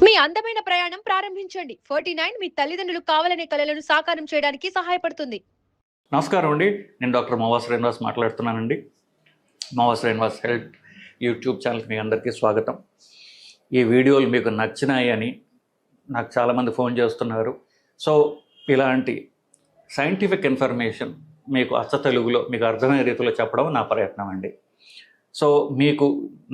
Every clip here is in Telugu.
మీ అందమైన ప్రయాణం ప్రారంభించండి. 49 మీ తల్లిదండ్రులు కావాలనే కలలను సాకారం చేయడానికి సహాయపడుతుంది. నమస్కారం అండి. నేను డాక్టర్ మోవా శ్రీనివాస్ మాట్లాడుతున్నానండి. మోవా శ్రీనివాస్ హెల్త్ యూట్యూబ్ ఛానల్కి మీ అందరికీ స్వాగతం. ఈ వీడియోలు మీకు నచ్చినాయని నాకు చాలామంది ఫోన్ చేస్తున్నారు. సో ఇలాంటి సైంటిఫిక్ ఇన్ఫర్మేషన్ మీకు అచ్చ తెలుగులో మీకు అర్థమయ్యే రీతిలో చెప్పడం నా ప్రయత్నం అండి. సో మీకు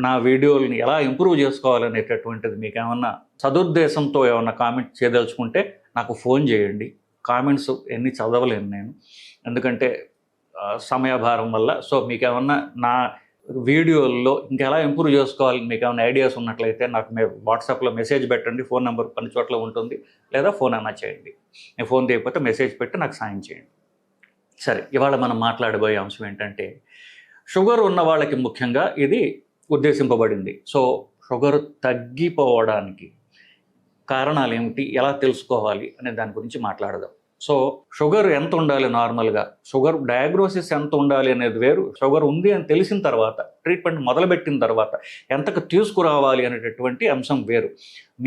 నా వీడియోని ఎలా ఇంప్రూవ్ చేసుకోవాలనేటటువంటిది మీకు ఏమన్నా సదుద్దేశంతో ఏమన్నా కామెంట్ చేయదలుచుకుంటే నాకు ఫోన్ చేయండి. కామెంట్స్ ఎన్ని చదవలేను నేను, ఎందుకంటే సమయభారం వల్ల. సో మీకు ఏమన్నా నా వీడియోల్లో ఇంకెలా ఇంప్రూవ్ చేసుకోవాలని మీకు ఏమైనా ఐడియాస్ ఉన్నట్లయితే నాకు వాట్సాప్లో మెసేజ్ పెట్టండి. ఫోన్ నెంబర్ పని చోట్ల ఉంటుంది, లేదా ఫోన్ అన్నా చేయండి. నేను ఫోన్ చేయకపోతే మెసేజ్ పెట్టి నాకు సాయం చేయండి. సరే, ఇవాళ మనం మాట్లాడబోయే అంశం ఏంటంటే, షుగర్ ఉన్న వాళ్ళకి ముఖ్యంగా ఇది ఉద్దేశింపబడింది. సో షుగర్ తగ్గిపోవడానికి కారణాలు ఏమిటి, ఎలా తెలుసుకోవాలి అనే దాని గురించి మాట్లాడదాం. సో షుగర్ ఎంత ఉండాలి, నార్మల్గా షుగర్ డయాగ్నోసిస్ ఎంత ఉండాలి అనేది వేరు. షుగర్ ఉంది అని తెలిసిన తర్వాత, ట్రీట్మెంట్ మొదలుపెట్టిన తర్వాత ఎంతకు తీసుకురావాలి అనేటటువంటి అంశం వేరు.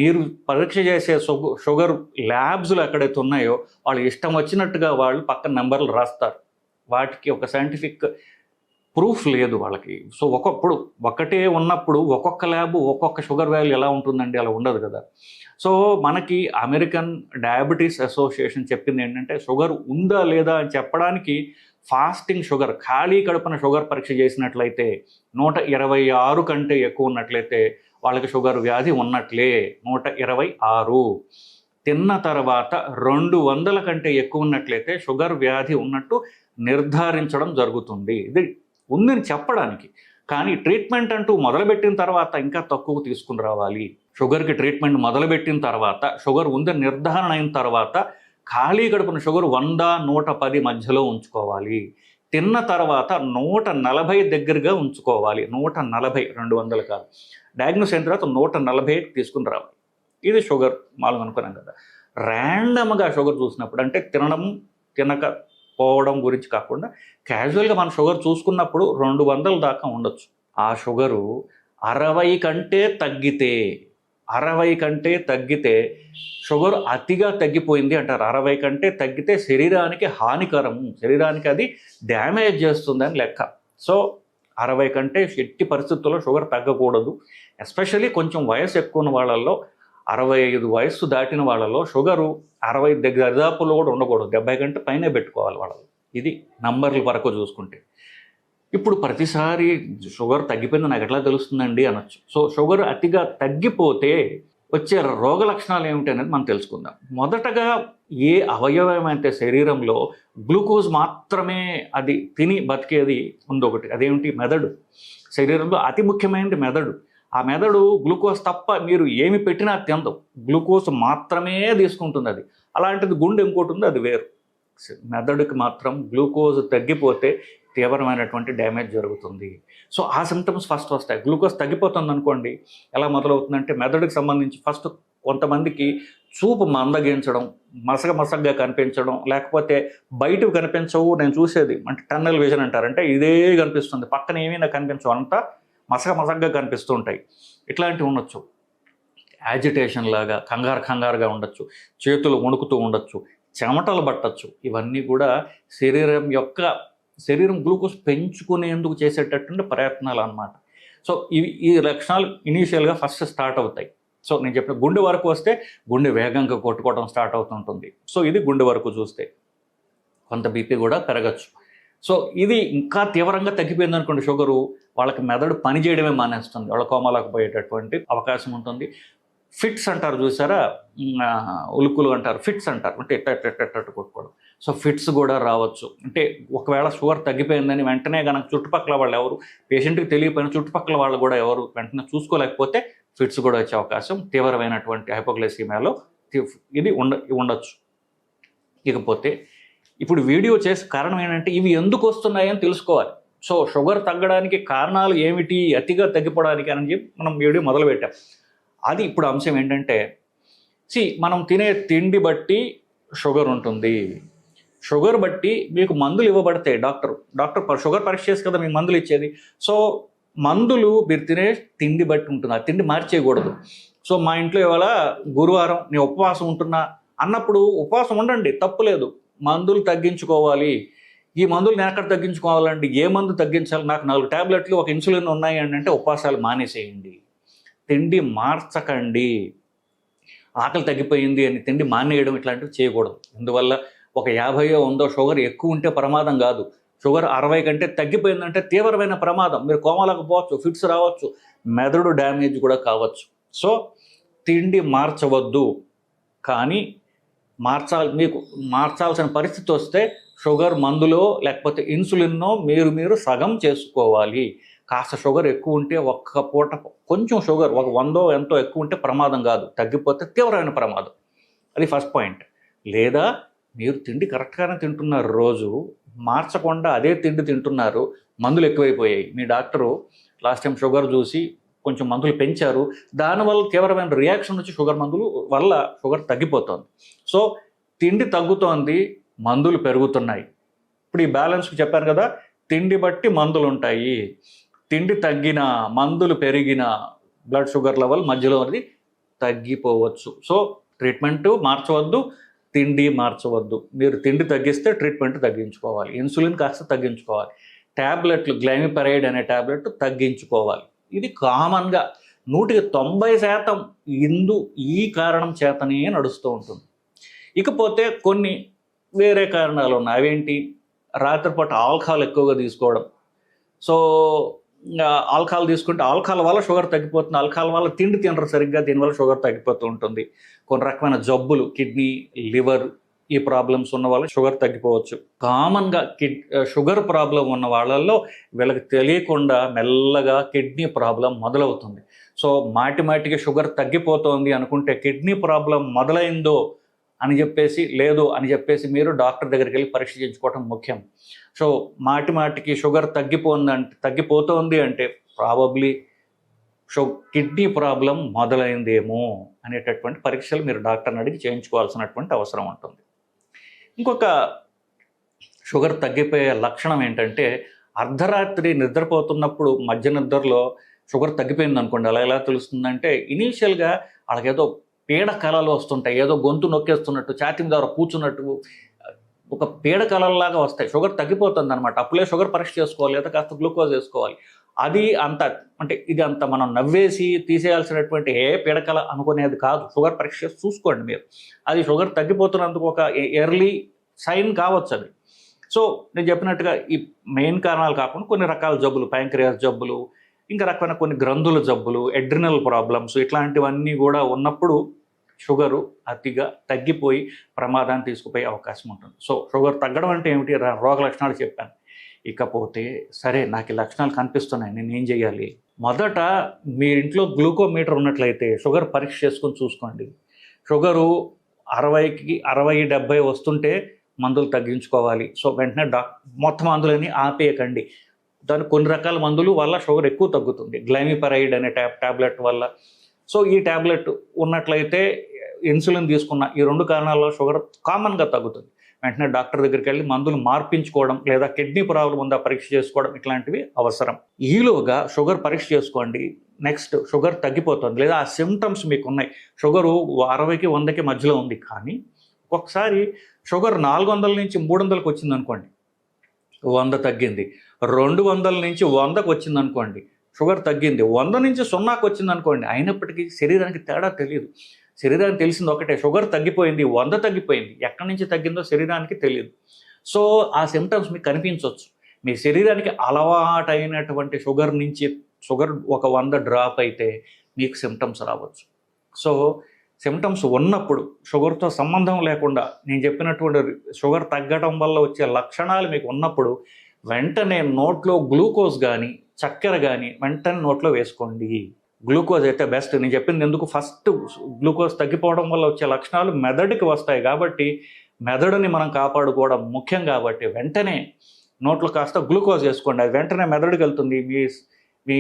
మీరు పరీక్ష చేసే షుగర్ ల్యాబ్స్లో ఎక్కడైతే ఉన్నాయో వాళ్ళు ఇష్టం వచ్చినట్టుగా వాళ్ళు పక్కన నెంబర్లు రాస్తారు. వాటికి ఒక సైంటిఫిక్ ప్రూఫ్ లేదు వాళ్ళకి. సో ఒకప్పుడు ఒకటే ఉన్నప్పుడు ఒక్కొక్క ల్యాబ్ ఒక్కొక్క షుగర్ వాల్యూ ఎలా ఉంటుందండి, అలా ఉండదు కదా. సో మనకి అమెరికన్ డయాబెటీస్ అసోసియేషన్ చెప్పింది ఏంటంటే, షుగర్ ఉందా లేదా అని చెప్పడానికి ఫాస్టింగ్ షుగర్, ఖాళీ కడుపున షుగర్ పరీక్ష చేసినట్లయితే 126 కంటే ఎక్కువ ఉన్నట్లయితే వాళ్ళకి షుగర్ వ్యాధి ఉన్నట్లే. 126 తిన్న తర్వాత 200 కంటే ఎక్కువ ఉన్నట్లయితే షుగర్ వ్యాధి ఉన్నట్టు నిర్ధారించడం జరుగుతుంది. ఇది ఉందని చెప్పడానికి. కానీ ట్రీట్మెంట్ అంటూ మొదలుపెట్టిన తర్వాత ఇంకా తక్కువ తీసుకుని రావాలి. షుగర్కి ట్రీట్మెంట్ మొదలుపెట్టిన తర్వాత, షుగర్ ఉందని నిర్ధారణ అయిన తర్వాత ఖాళీ కడుపున షుగర్ 100, 110 మధ్యలో ఉంచుకోవాలి. తిన్న తర్వాత 140 దగ్గరగా ఉంచుకోవాలి. 140, 200 కాదు. డయాగ్నోస్ అయిన తర్వాత 140 తీసుకుని రావాలి. ఇది షుగర్ మామూలుగా అనుకున్నాం కదా. ర్యాండమ్గా షుగర్ చూసినప్పుడు, అంటే తినడం తినక పోవడం గురించి కాకుండా క్యాజువల్గా మన షుగర్ చూసుకున్నప్పుడు 200 దాకా ఉండొచ్చు. ఆ షుగరు 60 కంటే తగ్గితే షుగర్ అతిగా తగ్గిపోయింది అంటారు. 60 కంటే తగ్గితే శరీరానికి హానికరము, శరీరానికి అది డ్యామేజ్ చేస్తుందని లెక్క. సో 60 కంటే ఎట్టి పరిస్థితుల్లో షుగర్ తగ్గకూడదు. ఎస్పెషల్లీ కొంచెం వయసు ఎక్కువ ఉన్న వాళ్ళల్లో, 65 వయస్సు దాటిన వాళ్ళలో షుగరు 60 దగ్గర దరిదాపుల్లో కూడా ఉండకూడదు. 70 కంటే పైనే పెట్టుకోవాలి వాళ్ళు. ఇది నంబర్ల వరకు చూసుకుంటే. ఇప్పుడు ప్రతిసారి షుగర్ తగ్గిపోయింది నాకు ఎట్లా తెలుస్తుందండి అనొచ్చు. సో షుగర్ అతిగా తగ్గిపోతే వచ్చే రోగ లక్షణాలు ఏమిటి అనేది మనం తెలుసుకుందాం. మొదటగా ఏ అవయవం అయితే శరీరంలో గ్లూకోజ్ మాత్రమే అది తిని బతికేది ఉంది ఒకటి, అదేమిటి? మెదడు. శరీరంలో అతి ముఖ్యమైనది మెదడు. ఆ మెదడు గ్లూకోజ్ తప్ప మీరు ఏమి పెట్టినా తినదు, గ్లూకోజ్ మాత్రమే తీసుకుంటుంది అది. అలాంటిది గుండె ఇంకోటి ఉంది, అది వేరు. మెదడుకి మాత్రం గ్లూకోజ్ తగ్గిపోతే తీవ్రమైనటువంటి డ్యామేజ్ జరుగుతుంది. సో ఆ సిమ్టమ్స్ ఫస్ట్ వస్తాయి. గ్లూకోజ్ తగ్గిపోతుంది అనుకోండి, ఎలా మొదలవుతుందంటే మెదడుకి సంబంధించి ఫస్ట్ కొంతమందికి చూపు మందగించడం, మసగగా కనిపించడం, లేకపోతే బయటకు కనిపించవు. నేను చూసేది అంటే టన్నల్ విజన్ అంటారు. అంటే ఇదే కనిపిస్తుంది, పక్కన ఏమీ నాకు కనిపించవు, అంతా మసగగా కనిపిస్తూ ఉంటాయి. ఇట్లాంటివి ఉండొచ్చు. యాజిటేషన్ లాగా కంగారుగా ఉండొచ్చు, చేతులు వణుకుతూ ఉండొచ్చు, చెమటలు పట్టచ్చు. ఇవన్నీ కూడా శరీరం గ్లూకోజ్ పెంచుకునేందుకు చేసేటటువంటి ప్రయత్నాలు అన్నమాట. సో ఈ లక్షణాలు ఇనీషియల్గా ఫస్ట్ స్టార్ట్ అవుతాయి. సో నేను చెప్పిన గుండె వరకు వస్తే గుండె వేగంగా కొట్టుకోవడం స్టార్ట్ అవుతుంటుంది. సో ఇది గుండె వరకు చూస్తే కొంత బీపీ కూడా పెరగచ్చు. సో ఇది ఇంకా తీవ్రంగా తగ్గిపోయింది అనుకోండి షుగరు, వాళ్ళకి మెదడు పని చేయడమే మానేస్తుంది, వాళ్ళ కోమాలకు పోయేటటువంటి అవకాశం ఉంటుంది. ఫిట్స్ అంటారు చూసారా, ఉలుకులు అంటారు, ఫిట్స్ అంటారు, అంటే ఎట్ట కొట్టుకోవడం. సో ఫిట్స్ కూడా రావచ్చు. అంటే ఒకవేళ షుగర్ తగ్గిపోయిందని వెంటనే కనుక చుట్టుపక్కల వాళ్ళు ఎవరు, పేషెంట్కి తెలియపోయిన చుట్టుపక్కల వాళ్ళు కూడా ఎవరు వెంటనే చూసుకోలేకపోతే ఫిట్స్ కూడా వచ్చే అవకాశం తీవ్రమైనటువంటి హైపోగ్లైసీమియాలో ఇది ఉండొచ్చు. ఇకపోతే ఇప్పుడు వీడియో చేసే కారణం ఏంటంటే, ఇవి ఎందుకు వస్తున్నాయని తెలుసుకోవాలి. సో షుగర్ తగ్గడానికి కారణాలు ఏమిటి, అతిగా తగ్గిపోవడానికి అని చెప్పి మనం వీడియో మొదలుపెట్టాం. అది ఇప్పుడు అంశం ఏంటంటే, మనం తినే తిండి బట్టి షుగర్ ఉంటుంది. షుగర్ బట్టి మీకు మందులు ఇవ్వబడతాయి. డాక్టర్ షుగర్ పరీక్ష చేసి కదా మీకు మందులు ఇచ్చేది. సో మందులు మీరు తినే తిండి బట్టి ఉంటుంది. ఆ తిండి మార్చేయకూడదు. సో మా ఇంట్లో ఇవాళ గురువారం నేను ఉపవాసం ఉంటున్నా అన్నప్పుడు ఉపవాసం ఉండండి, తప్పులేదు. మందులు తగ్గించుకోవాలి. ఈ మందులు నేను ఎక్కడ తగ్గించుకోవాలండి, ఏ మందు తగ్గించాలి, నాకు 4 టాబ్లెట్లు ఒక ఇన్సులిన్ ఉన్నాయి అంటే ఉపవాసాలు మానేసేయండి. తిండి మార్చకండి. ఆకలి తగ్గిపోయింది అని తిండి మానేయడం ఇట్లాంటివి చేయకూడదు. అందువల్ల ఒక 50 100 షుగర్ ఎక్కువ ఉంటే ప్రమాదం కాదు. షుగర్ 60 కంటే తగ్గిపోయిందంటే తీవ్రమైన ప్రమాదం. మీరు కోమాలకు పోవచ్చు, ఫిట్స్ రావచ్చు, మెదడు డ్యామేజ్ కూడా కావచ్చు. సో తిండి మార్చవద్దు. కానీ మీకు మార్చాల్సిన పరిస్థితి వస్తే షుగర్ మందులో లేకపోతే ఇన్సులిన్నో మీరు సగం చేసుకోవాలి. కాస్త షుగర్ ఎక్కువ ఉంటే ఒక్క పూట కొంచెం షుగర్ ఒక 100 ఎంతో ఎక్కువ ఉంటే ప్రమాదం కాదు, తగ్గిపోతే తీవ్రమైన ప్రమాదం. అది ఫస్ట్ పాయింట్. లేదా మీరు తిండి కరెక్ట్గానే తింటున్నారు, రోజు మార్చకుండా అదే తిండి తింటున్నారు, మందులు ఎక్కువైపోయాయి. మీ డాక్టరు లాస్ట్ టైం షుగర్ చూసి కొంచెం మందులు పెంచారు, దానివల్ల తీవ్రమైన రియాక్షన్ వచ్చి షుగర్ మందులు వల్ల షుగర్ తగ్గిపోతుంది. సో తిండి తగ్గుతోంది, మందులు పెరుగుతున్నాయి. ఇప్పుడు ఈ బ్యాలెన్స్కి చెప్పాను కదా, తిండి బట్టి మందులు ఉంటాయి. తిండి తగ్గినా మందులు పెరిగినా బ్లడ్ షుగర్ లెవెల్ మధ్యలో అది తగ్గిపోవచ్చు. సో ట్రీట్మెంట్ మార్చవద్దు, తిండి మార్చవద్దు. మీరు తిండి తగ్గిస్తే ట్రీట్మెంట్ తగ్గించుకోవాలి, ఇన్సులిన్ కాస్త తగ్గించుకోవాలి, ట్యాబ్లెట్లు గ్లైమిపరైడ్ అనే ట్యాబ్లెట్ తగ్గించుకోవాలి. ఇది కామన్గా 90% ఈ కారణం చేతనే నడుస్తూ ఉంటుంది. ఇకపోతే కొన్ని వేరే కారణాలు ఉన్నాయి. అవేంటి? రాత్రిపూట ఆల్కహాల్ ఎక్కువగా తీసుకోవడం. సో ఆల్కహాల్ తీసుకుంటే ఆల్కహాల్ వల్ల షుగర్ తగ్గిపోతుంది, ఆల్కహాల్ వల్ల తిండి తినరు సరిగ్గా, దీనివల్ల షుగర్ తగ్గిపోతూ ఉంటుంది. కొన్ని రకమైన జబ్బులు, కిడ్నీ, లివర్, ఈ ప్రాబ్లమ్స్ ఉన్న వాళ్ళకి షుగర్ తగ్గిపోవచ్చు. కామన్గా షుగర్ ప్రాబ్లం ఉన్న వాళ్ళల్లో వీళ్ళకి తెలియకుండా మెల్లగా కిడ్నీ ప్రాబ్లం మొదలవుతుంది. సో మాటికి షుగర్ తగ్గిపోతుంది అనుకుంటే కిడ్నీ ప్రాబ్లం మొదలైందో అని చెప్పేసి, లేదు అని చెప్పేసి మీరు డాక్టర్ దగ్గరికి వెళ్ళి పరీక్ష చేయించుకోవడం ముఖ్యం. సో మాటికి షుగర్ తగ్గిపోతుంది అంటే ప్రాబబ్లీ కిడ్నీ ప్రాబ్లం మొదలైందేమో అనేటటువంటి పరీక్షలు మీరు డాక్టర్ని అడిగి చేయించుకోవాల్సినటువంటి అవసరం ఉంటుంది. ఇంకొక షుగర్ తగ్గిపోయే లక్షణం ఏంటంటే, అర్ధరాత్రి నిద్రపోతున్నప్పుడు మధ్య నిద్రలో షుగర్ తగ్గిపోయింది అనుకోండి, అలా ఎలా తెలుస్తుందంటే ఇనీషియల్గా వాళ్ళకేదో పీడ కళలు వస్తుంటాయి, ఏదో గొంతు నొక్కేస్తున్నట్టు, ఛాతీ ద్వారా కూర్చున్నట్టు ఒక పీడ కళల్లాగా వస్తాయి. షుగర్ తగ్గిపోతుంది అనమాట. అప్పుడే షుగర్ పరీక్ష చేసుకోవాలి, లేదా కాస్త గ్లూకోజ్ వేసుకోవాలి. అది అంత అంటే ఇది అంత మనం నవ్వేసి తీసేయాల్సినటువంటి పీడకల అనుకునేది కాదు. షుగర్ పరీక్ష చేసి చూసుకోండి మీరు. అది షుగర్ తగ్గిపోతున్నందుకు ఒక ఎర్లీ సైన్ కావచ్చు అది. సో నేను చెప్పినట్టుగా ఈ మెయిన్ కారణాలు కాకుండా కొన్ని రకాల జబ్బులు, ప్యాంక్రియాస్ జబ్బులు, ఇంకా రకమైన కొన్ని గ్రంథుల జబ్బులు, ఎడ్రినల్ ప్రాబ్లమ్స్, ఇట్లాంటివన్నీ కూడా ఉన్నప్పుడు షుగరు అతిగా తగ్గిపోయి ప్రమాదాన్ని తీసుకుపోయే అవకాశం ఉంటుంది. సో షుగర్ తగ్గడం అంటే ఏమిటి? రోగ లక్షణాలు చెప్పాను. ఇకపోతే సరే నాకు ఈ లక్షణాలు కనిపిస్తున్నాయి, నేను ఏం చేయాలి? మొదట మీ ఇంట్లో గ్లూకోమీటర్ ఉన్నట్లయితే షుగర్ పరీక్ష చేసుకొని చూసుకోండి. షుగరు 60కి 60 70 వస్తుంటే మందులు తగ్గించుకోవాలి. సో వెంటనే మొత్తం మందులని ఆపేయకండి. దానికి కొన్ని రకాల మందులు వల్ల షుగర్ ఎక్కువ తగ్గుతుంది. గ్లైమిపరైడ్ అనే ట్యాబ్లెట్ వల్ల. సో ఈ ట్యాబ్లెట్ ఉన్నట్లయితే ఇన్సులిన్ తీసుకున్న ఈ 2 కారణాల్లో షుగర్ కామన్గా తగ్గుతుంది. వెంటనే డాక్టర్ దగ్గరికి వెళ్ళి మందులు మార్పించుకోవడం, లేదా కిడ్నీ ప్రాబ్లం ఉందా పరీక్ష చేసుకోవడం, ఇట్లాంటివి అవసరం. ఈలోగా షుగర్ పరీక్ష చేసుకోండి. నెక్స్ట్ షుగర్ తగ్గిపోతుంది, లేదా ఆ సిమ్టమ్స్ మీకు ఉన్నాయి. షుగరు 60కి 100కి మధ్యలో ఉంది, కానీ ఒకసారి షుగర్ 400 నుంచి 300కి వచ్చింది అనుకోండి, 100 తగ్గింది. 200 నుంచి 100కి వచ్చింది అనుకోండి, షుగర్ తగ్గింది. 100 నుంచి 0కి వచ్చింది అనుకోండి, అయినప్పటికీ శరీరానికి తేడా తెలియదు. శరీరానికి తెలిసింది ఒకటే, షుగర్ తగ్గిపోయింది, 100 తగ్గిపోయింది. ఎక్కడి నుంచి తగ్గిందో శరీరానికి తెలియదు. సో ఆ సిమ్టమ్స్ మీకు కనిపించవచ్చు. మీ శరీరానికి అలవాటైనటువంటి షుగర్ నుంచి ఒక 100 డ్రాప్ అయితే మీకు సిమ్టమ్స్ రావచ్చు. సో సిమ్టమ్స్ ఉన్నప్పుడు షుగర్తో సంబంధం లేకుండా నేను చెప్పినటువంటి షుగర్ తగ్గడం వల్ల వచ్చే లక్షణాలు మీకు ఉన్నప్పుడు వెంటనే నోట్లో గ్లూకోజ్ కానీ చక్కెర కానీ వెంటనే నోట్లో వేసుకోండి. గ్లూకోజ్ అయితే బెస్ట్. నేను చెప్పింది ఎందుకు, ఫస్ట్ గ్లూకోజ్ తగ్గిపోవడం వల్ల వచ్చే లక్షణాలు మెదడుకి వస్తాయి కాబట్టి మెదడుని మనం కాపాడుకోవడం ముఖ్యం. కాబట్టి వెంటనే నోట్లో కాస్త గ్లూకోజ్ వేసుకోండి, అది వెంటనే మెదడుకి వెళ్తుంది. మీ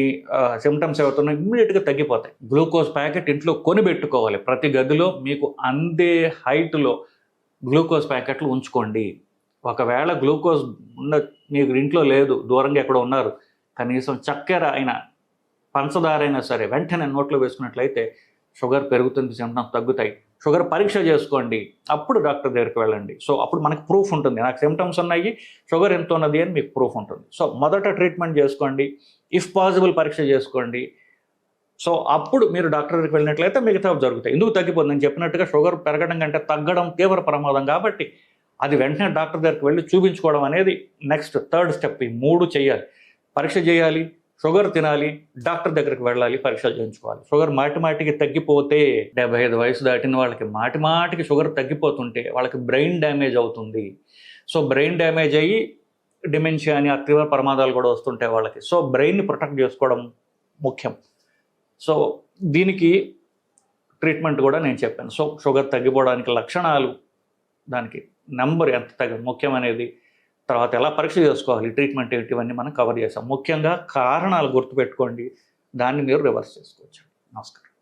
సిమ్టమ్స్ ఏవవుతున్నాయి ఇమ్మీడియట్గా తగ్గిపోతాయి. గ్లూకోజ్ ప్యాకెట్ ఇంట్లో కొనిపెట్టుకోవాలి. ప్రతి గదిలో మీకు అందే హైట్లో గ్లూకోజ్ ప్యాకెట్లు ఉంచుకోండి. ఒకవేళ గ్లూకోజ్ మీకు ఇంట్లో లేదు, దూరంగా ఎక్కడో ఉన్నారు, కనీసం చక్కెర అయినా పంచదార అయినా సరే వెంటనే నోట్లో వేసుకున్నట్లయితే షుగర్ పెరుగుతుంది, సిమ్టమ్స్ తగ్గుతాయి, షుగర్ పరీక్ష చేసుకోండి, అప్పుడు డాక్టర్ దగ్గరికి వెళ్ళండి. సో అప్పుడు మనకు ప్రూఫ్ ఉంటుంది, నాకు సిమ్టమ్స్ ఉన్నాయి, షుగర్ ఎంత ఉన్నది అని మీకు ప్రూఫ్ ఉంటుంది. సో మొదట ట్రీట్మెంట్ చేసుకోండి, ఇఫ్ పాసిబుల్ పరీక్ష చేసుకోండి. సో అప్పుడు మీరు డాక్టర్ దగ్గరికి వెళ్ళినట్లయితే మిగతా జరుగుతాయి. ఎందుకు తగ్గిపోతుంది? నేను చెప్పినట్టుగా షుగర్ పెరగడం కంటే తగ్గడం తీవ్ర ప్రమాదం కాబట్టి అది వెంటనే డాక్టర్ దగ్గరికి వెళ్ళి చూపించుకోవడం అనేది నెక్స్ట్ థర్డ్ స్టెప్. ఈ 3 చేయాలి: పరీక్ష చేయాలి, షుగర్ తినాలి, డాక్టర్ దగ్గరికి వెళ్ళాలి, పరీక్షలు చేయించుకోవాలి. షుగర్ మాటిమాటికి తగ్గిపోతే 75 వయసు దాటిన వాళ్ళకి మాటిమాటికి షుగర్ తగ్గిపోతుంటే వాళ్ళకి బ్రెయిన్ డ్యామేజ్ అవుతుంది. సో బ్రెయిన్ డ్యామేజ్ అయ్యి డిమెన్షియా అని తీవ్ర ప్రమాదాలు కూడా వస్తుంటాయి వాళ్ళకి. సో బ్రెయిన్ని ప్రొటెక్ట్ చేసుకోవడం ముఖ్యం. సో దీనికి ట్రీట్మెంట్ కూడా నేను చెప్పాను. సో షుగర్ తగ్గిపోవడానికి లక్షణాలు, దానికి నెంబర్ ఎంత ముఖ్యమనేది, తర్వాత ఎలా పరీక్ష చేసుకోవాలి, ట్రీట్మెంట్ ఏంటి, ఇవన్నీ మనం కవర్ చేసాం. ముఖ్యంగా కారణాలు గుర్తుపెట్టుకోండి, దాన్ని మీరు రివర్స్ చేసుకోవచ్చు. నమస్కారం.